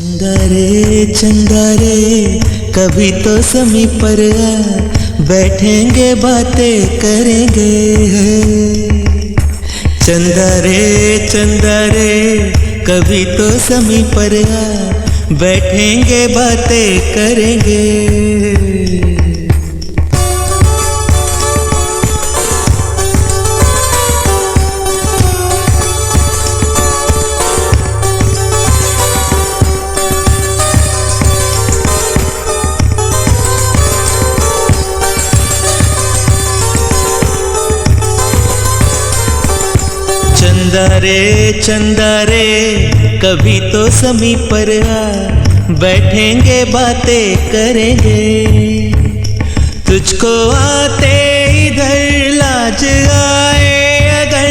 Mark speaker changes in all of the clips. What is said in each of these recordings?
Speaker 1: चंदा रे कभी तो समीप पर आ, बैठेंगे बातें करेंगे। चंदा रे कभी तो समीप पर आ, बैठेंगे बातें करेंगे। चंदा रे कभी तो समीप पर आ, बैठेंगे बातें करेंगे। तुझको आते इधर लाज आए अगर,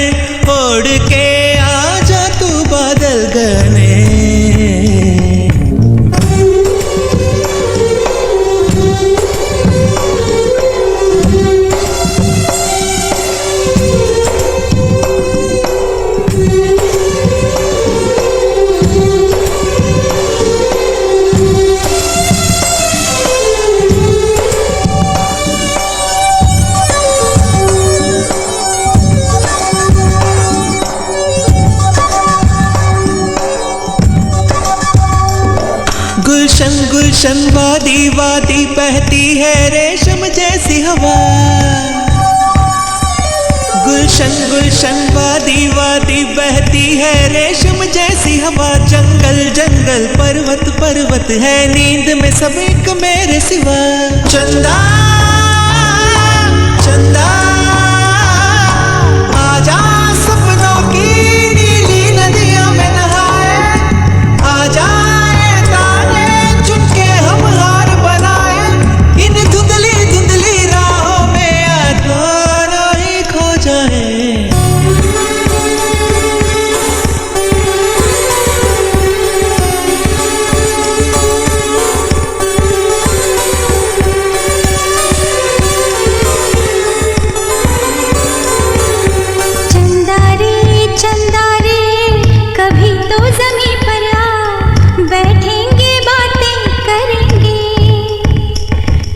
Speaker 1: ओढ़ के आजा तू बादल घने। गुलशन गुलशन वादी वादी बहती है रेशम जैसी हवा। गुलशन गुलशन वादी वादी बहती है रेशम जैसी हवा। जंगल जंगल पर्वत पर्वत है नींद में सब एक मेरे सिवा। चंदा चंदा आजा सपनों की नीली नदियों में नहाए। आजा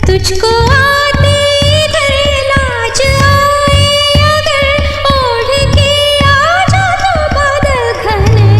Speaker 1: तुझको आते इधर लाज आए अगर, ओढ़ के आजा तू बादल घने।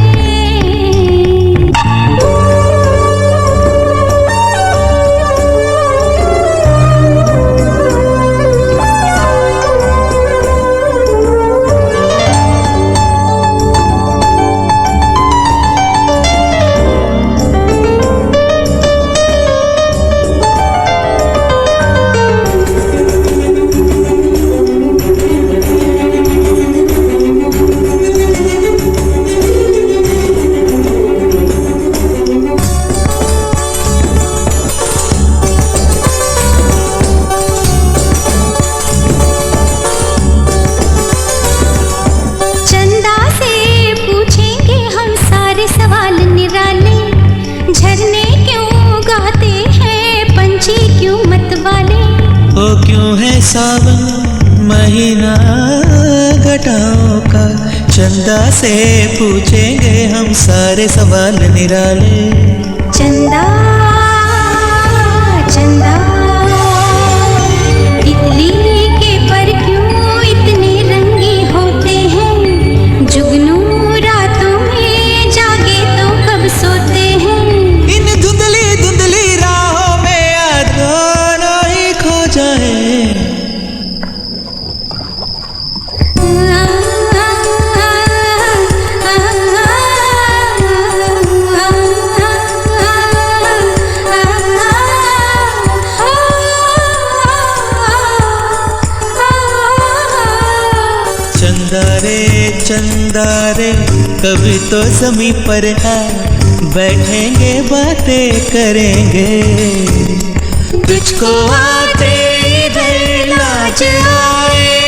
Speaker 1: सवाल निराले झरने क्यों गाते हैं पंछी क्यों मतवाले। ओ क्यों है सावन महीना घटाओं का, चंदा से पूछेंगे हम सारे सवाल निराले।
Speaker 2: चंदा चंदा तितली के पर क्यों इतने रंगी होते हैं। जुगनू रातों में जागे तो कब सोते हैं।
Speaker 1: इन धुंधली धुंधली राहों में आज दोनों ही खो जाए। चंदा रे कभी तो समीप पर आ, बैठेंगे बातें करेंगे। तुझको आते इधर लाज आए